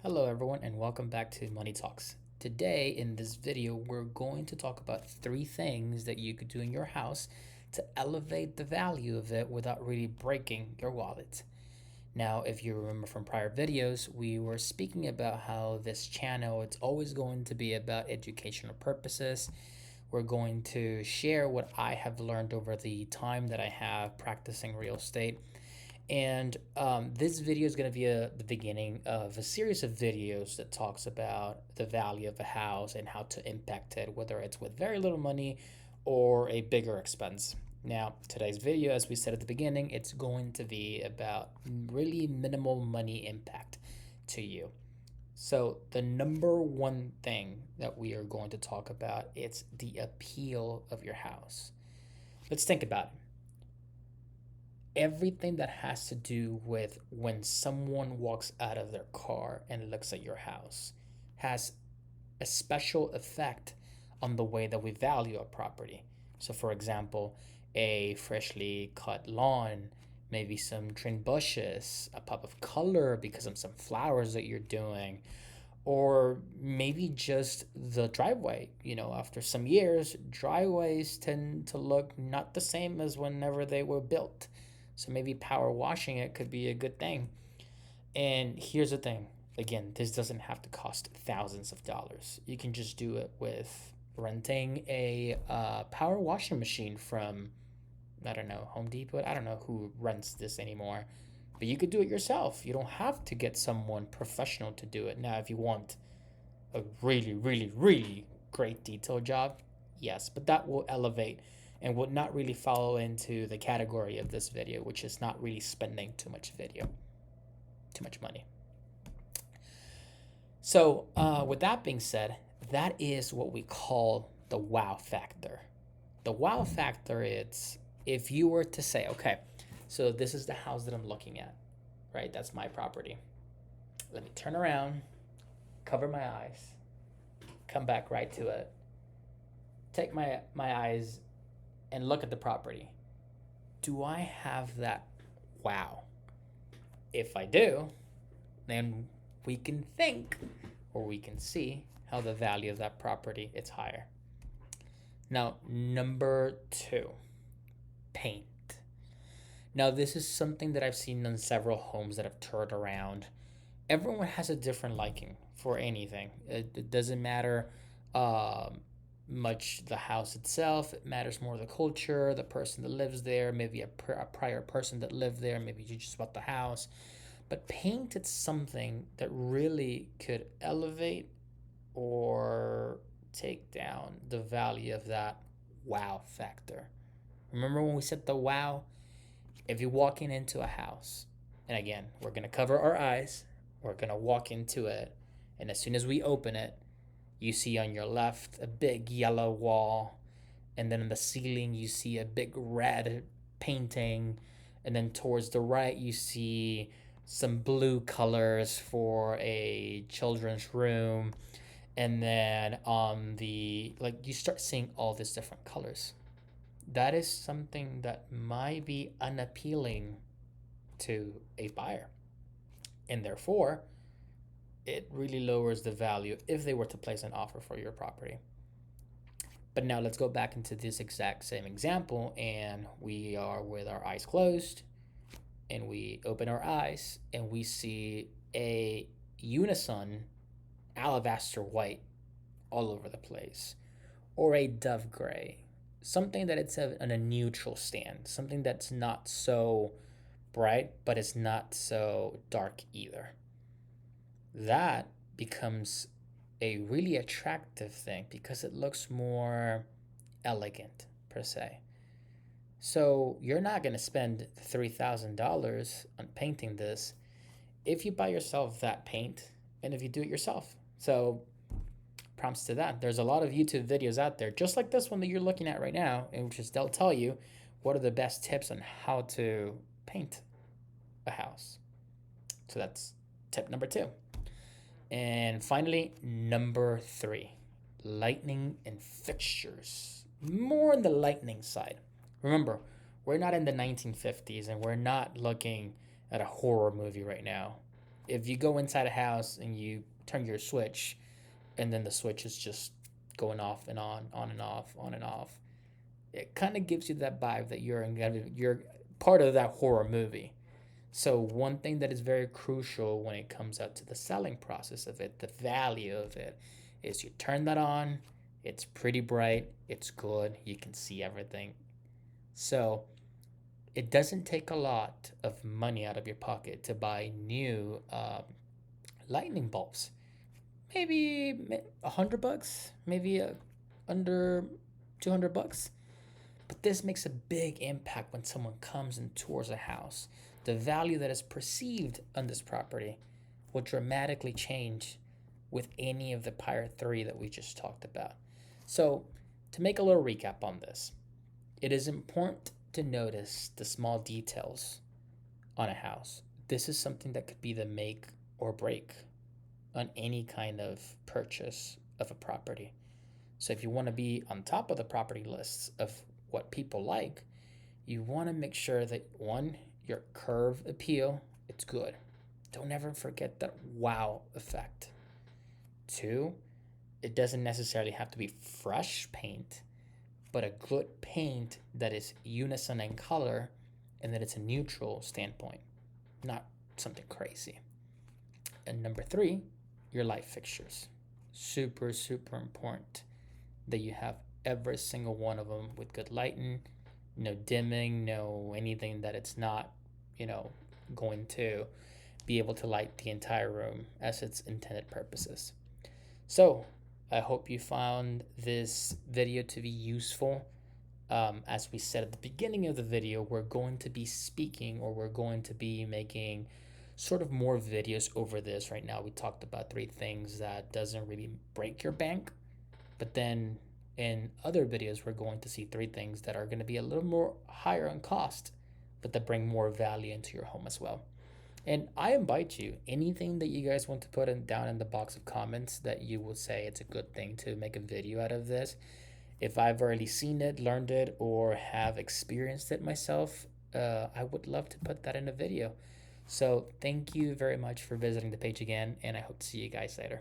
Hello everyone and welcome back to Money Talks. Today in this video we're going to talk about three things that you could do in your house to elevate the value of it without really breaking your wallet. Now, if you remember from prior videos, we were speaking about how this channel it's always going to be about educational purposes. We're going to share what I have learned over the time that I have practicing real estate, and this video is going to be the beginning of a series of videos that talks about the value of a house and how to impact it, whether it's with very little money or a bigger expense. Now, today's video, as we said at the beginning, it's going to be about really minimal money impact to you. So the number one thing that we are going to talk about, it's the appeal of your house. Let's think about it. Everything that has to do with when someone walks out of their car and looks at your house has a special effect on the way that we value a property. So, for example, a freshly cut lawn, maybe some trimmed bushes, a pop of color because of some flowers that you're doing, or maybe just the driveway. After some years, driveways tend to look not the same as whenever they were built. So maybe power washing it could be a good thing. And here's the thing, again, this doesn't have to cost thousands of dollars. You can just do it with renting a power washing machine from, I don't know, Home Depot. I don't know who rents this anymore. But you could do it yourself. You don't have to get someone professional to do it. Now, if you want a really, really, really great detail job, yes, but that will elevate and would not really follow into the category of this video, which is not really spending too much money. So, with that being said, that is what we call the wow factor. The wow factor is if you were to say, okay, so this is the house that I'm looking at, right? That's my property. Let me turn around, cover my eyes, come back right to it, take my eyes and look at the property. Do I have that wow? If I do, then we can think or we can see how the value of that property is higher. Now, number two, paint. Now, this is something that I've seen in several homes that have turned around. Everyone has a different liking for anything. It doesn't matter much the house itself. It matters more the culture, the person that lives there, maybe a prior person that lived there, maybe you just bought the house. But paint, it's something that really could elevate or take down the value of that wow factor. Remember when we said the wow? If you're walking into a house, and again, we're going to cover our eyes, we're going to walk into it, and as soon as we open it, you see on your left a big yellow wall, and then in the ceiling, you see a big red painting, and then towards the right, you see some blue colors for a children's room, and then on the like you start seeing all these different colors. That is something that might be unappealing to a buyer, and therefore it really lowers the value if they were to place an offer for your property. But now let's go back into this exact same example, and we are with our eyes closed, and we open our eyes, and we see a unison alabaster white all over the place, or a dove gray, something that it's on a neutral stand, something that's not so bright, but it's not so dark either. That becomes a really attractive thing because it looks more elegant, per se. So you're not going to spend $3,000 on painting this if you buy yourself that paint and if you do it yourself. So prompts to that. There's a lot of YouTube videos out there, just like this one that you're looking at right now, in which they'll tell you what are the best tips on how to paint a house. So that's tip number two. And finally, number three, lighting and fixtures. More on the lightning side. Remember, we're not in the 1950s and we're not looking at a horror movie right now. If you go inside a house and you turn your switch, and then the switch is just going off and on and off, on and off, it kind of gives you that vibe that you're part of that horror movie. So one thing that is very crucial when it comes out to the selling process of it, the value of it, is you turn that on, it's pretty bright, it's good, you can see everything. So it doesn't take a lot of money out of your pocket to buy new lightning bulbs. Maybe $100, maybe under $200. But this makes a big impact when someone comes and tours a house. The value that is perceived on this property will dramatically change with any of the prior three that we just talked about. So, to make a little recap on this, it is important to notice the small details on a house. This is something that could be the make or break on any kind of purchase of a property. So if you want to be on top of the property lists of what people like, you want to make sure that one, your curve appeal, it's good. Don't ever forget that wow effect. Two, it doesn't necessarily have to be fresh paint, but a good paint that is unison in color and that it's a neutral standpoint, not something crazy. And number three, your light fixtures. Super, super important that you have every single one of them with good lighting, no dimming, no anything that it's not, you know, going to be able to light the entire room as its intended purposes. So, I hope you found this video to be useful. As we said at the beginning of the video, we're going to be speaking or we're going to be making sort of more videos over this. Right now we talked about three things that doesn't really break your bank, but then in other videos we're going to see three things that are going to be a little more higher on cost, but that bring more value into your home as well. And I invite you, anything that you guys want to put down in the box of comments that you will say it's a good thing to make a video out of this. If I've already seen it, learned it, or have experienced it myself, I would love to put that in a video. So thank you very much for visiting the page again, and I hope to see you guys later.